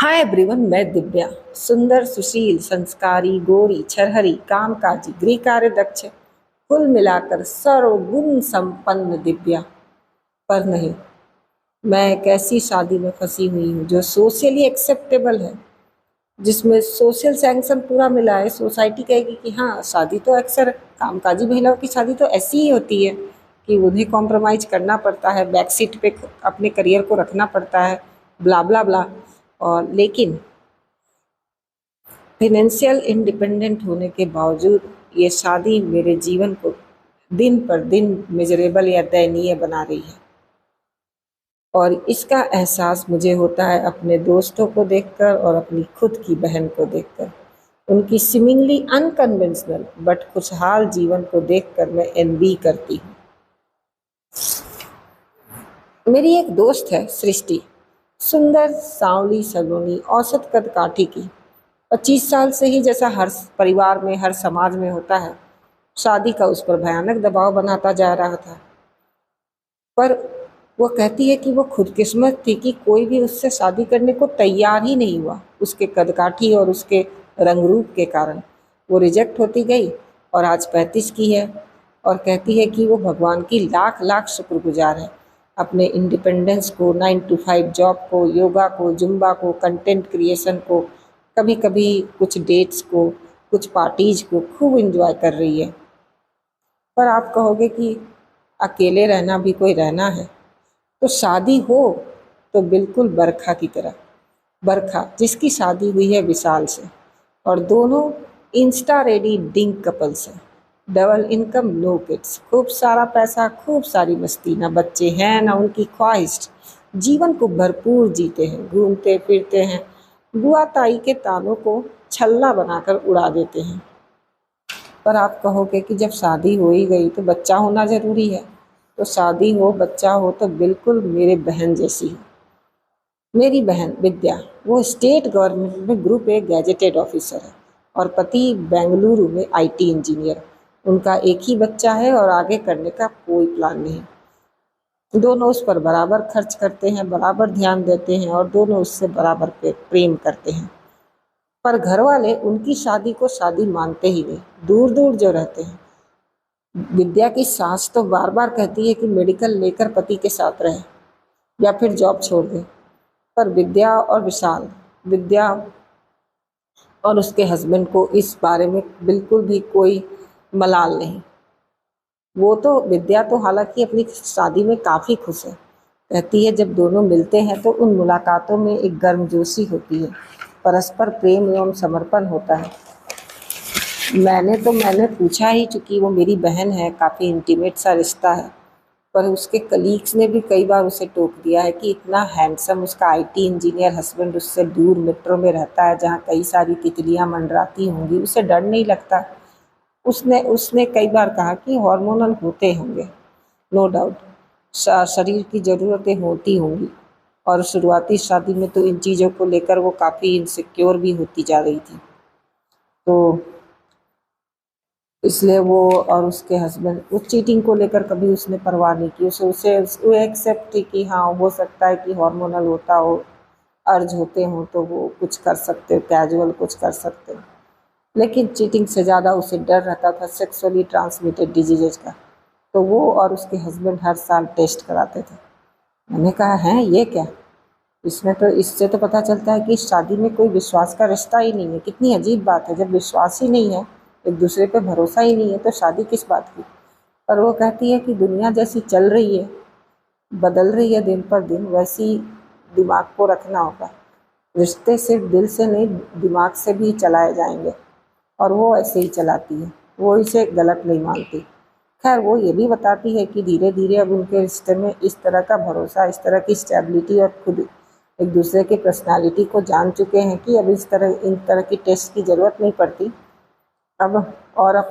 Hi everyone, मैं दिव्या। सुंदर, सुशील, संस्कारी, गोरी, छरहरी, कामकाजी, गृह कार्य दक्ष, कुल मिलाकर सर्वगुण संपन्न दिव्या। पर नहीं, मैं एक ऐसी शादी में फंसी हुई हूँ जो सोशली एक्सेप्टेबल है, जिसमें सोशल सैंक्शन पूरा मिला है। सोसाइटी कहेगी कि हाँ, शादी तो अक्सर कामकाजी महिलाओं की शादी तो ऐसी ही होती है कि उन्हें कॉम्प्रोमाइज करना पड़ता है, बैक सीट पे अपने करियर को रखना पड़ता है, ब्ला ब्ला ब्ला। और लेकिन फाइनेंशियल इंडिपेंडेंट होने के बावजूद ये शादी मेरे जीवन को दिन पर दिन मिजरेबल या दयनीय बना रही है। और इसका एहसास मुझे होता है अपने दोस्तों को देखकर और अपनी खुद की बहन को देखकर। उनकी सीमिंगली अनकन्वेंशनल बट खुशहाल जीवन को देखकर मैं एनवी करती हूँ। मेरी एक दोस्त है सृष्टि, सुंदर, सांवली, सलोनी, औसत कद काठी की। 25 साल से ही जैसा हर परिवार में, हर समाज में होता है, शादी का उस पर भयानक दबाव बनाता जा रहा था। पर वो कहती है कि वो खुदकिस्मत थी कि कोई भी उससे शादी करने को तैयार ही नहीं हुआ। उसके कदकाठी और उसके रंग रूप के कारण वो रिजेक्ट होती गई और आज 35 की है। और कहती है कि वो भगवान की लाख लाख शुक्रगुजार है, अपने इंडिपेंडेंस को, 9 to 5 जॉब को, योगा को, जुम्बा को, कंटेंट क्रिएशन को, कभी कभी कुछ डेट्स को, कुछ पार्टीज को खूब एंजॉय कर रही है। पर आप कहोगे कि अकेले रहना भी कोई रहना है? तो शादी हो तो बिल्कुल बरखा की तरह। बरखा जिसकी शादी हुई है विशाल से, और दोनों इंस्टा रेडी डिंग कपल्स हैं। डबल इनकम, नो किड्स, खूब सारा पैसा, खूब सारी मस्ती, ना बच्चे हैं ना उनकी ख्वाहिश। जीवन को भरपूर जीते हैं, घूमते फिरते हैं, बुआ ताई के तानों को छल्ला बनाकर उड़ा देते हैं। पर आप कहोगे कि जब शादी हो ही गई तो बच्चा होना ज़रूरी है। तो शादी हो, बच्चा हो तो बिल्कुल मेरे बहन जैसी हो। मेरी बहन विद्या, वो स्टेट गवर्नमेंट में ग्रुप ए गैजेटेड ऑफिसर है और पति बेंगलुरु में आईटी इंजीनियर। उनका एक ही बच्चा है और आगे करने का कोई प्लान नहीं। दोनों उस पर बराबर खर्च करते हैं, बराबर ध्यान देते हैं और दोनों उससे बराबर प्रेम करते हैं। पर घर वाले उनकी शादी को शादी मानते ही नहीं, दूर दूर जो रहते हैं। विद्या की सास तो बार बार कहती है कि मेडिकल लेकर पति के साथ रहे या फिर जॉब छोड़ दे। पर विद्या और उसके हस्बैंड को इस बारे में बिल्कुल भी कोई मलाल नहीं। वो तो विद्या तो हालांकि अपनी शादी में काफ़ी खुश है। कहती है जब दोनों मिलते हैं तो उन मुलाकातों में एक गर्मजोशी होती है, परस्पर प्रेम एवं समर्पण होता है। मैंने पूछा ही, चूँकि वो मेरी बहन है, काफ़ी इंटीमेट सा रिश्ता है। पर उसके कलीग्स ने भी कई बार उसे टोक दिया है कि इतना हैंडसम उसका आईटी इंजीनियर हस्बैंड उससे दूर मेट्रो में रहता है जहाँ कई सारी तितलियाँ मंडराती होंगी, उसे डर नहीं लगता। उसने उसने कई बार कहा कि हार्मोनल होते होंगे, नो डाउट, शरीर की ज़रूरतें होती होंगी। और शुरुआती शादी में तो इन चीज़ों को लेकर वो काफ़ी इनसिक्योर भी होती जा रही थी। तो इसलिए वो और उसके हस्बैंड, उस चीटिंग को लेकर कभी उसने परवाह नहीं की। उसे वो एक्सेप्ट थी कि हाँ, हो सकता है कि हार्मोनल होता हो, अर्ज होते हों तो वो कुछ कर सकते हो, कैजुअल कुछ कर सकते हो। लेकिन चीटिंग से ज़्यादा उसे डर रहता था सेक्सुअली ट्रांसमिटेड डिजीजेज का। तो वो और उसके हस्बैंड हर साल टेस्ट कराते थे। मैंने कहा, हैं ये क्या? इससे तो पता चलता है कि शादी में कोई विश्वास का रिश्ता ही नहीं है। कितनी अजीब बात है, जब विश्वास ही नहीं है, एक दूसरे पे भरोसा ही नहीं है, तो शादी किस बात की? पर वो कहती है कि दुनिया जैसी चल रही है, बदल रही है दिन पर दिन, वैसी दिमाग को रखना होगा। रिश्ते सिर्फ दिल से नहीं, दिमाग से भी चलाए जाएंगे, और वो ऐसे ही चलाती है। वो इसे गलत नहीं मानती। खैर, वो ये भी बताती है कि धीरे धीरे अब उनके रिश्ते में इस तरह का भरोसा, इस तरह की स्टेबिलिटी और खुद एक दूसरे की पर्सनालिटी को जान चुके हैं कि अब इन तरह की टेस्ट की ज़रूरत नहीं पड़ती। अब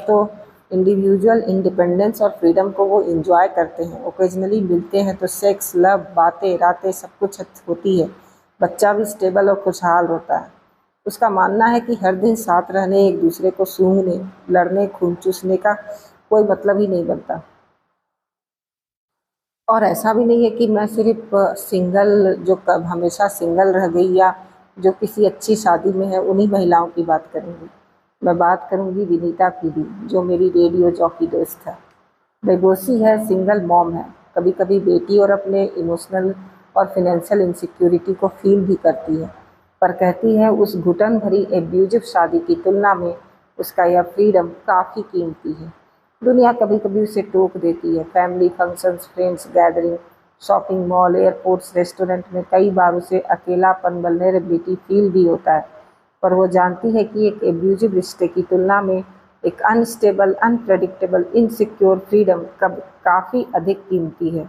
तो इंडिविजुअल इंडिपेंडेंस और फ्रीडम को वो इंजॉय करते हैं। ओकेजनली मिलते हैं तो सेक्स, लव, बातें, रातें सब कुछ होती है। बच्चा भी स्टेबल और खुशहाल होता है। उसका मानना है कि हर दिन साथ रहने, एक दूसरे को सूंघने, लड़ने, खून चूसने का कोई मतलब ही नहीं बनता। और ऐसा भी नहीं है कि मैं सिर्फ सिंगल, जो कब हमेशा सिंगल रह गई या जो किसी अच्छी शादी में है, उन्हीं महिलाओं की बात करूँगी। मैं बात करूँगी विनीता की भी, जो मेरी रेडियो जॉकी दोस्त है। डिवोर्सी है, सिंगल मॉम है, कभी कभी बेटी और अपने इमोशनल और फाइनेंशियल इनसिक्योरिटी को फील भी करती है, पर कहती है उस घुटन भरी एब्यूजिव शादी की तुलना में उसका यह फ्रीडम काफ़ी कीमती है। दुनिया कभी कभी उसे टोक देती है। Family functions, friends gathering, shopping mall, airports, restaurant में कई बार उसे अकेलापन, वल्नरेबिलिटी फील भी होता है, पर वो जानती है कि एक एब्यूजिव रिश्ते की तुलना में एक अनस्टेबल, अनप्रेडिक्टेबल, इनसिक्योर फ्रीडम कब काफ़ी अधिक कीमती है,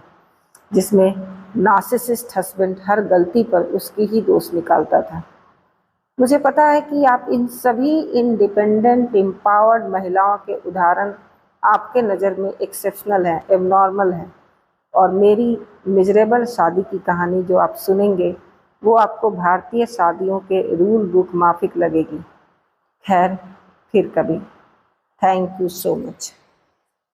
जिसमें नार्सिसिस्ट हस्बैंड हर गलती पर उसकी ही दोष निकालता था। मुझे पता है कि आप इन सभी इंडिपेंडेंट, एम्पावर्ड महिलाओं के उदाहरण आपके नज़र में एक्सेप्शनल हैं, एबनॉर्मल हैं, और मेरी मिजरेबल शादी की कहानी जो आप सुनेंगे वो आपको भारतीय शादियों के रूल बुक माफिक लगेगी। खैर, फिर कभी। Thank you so much.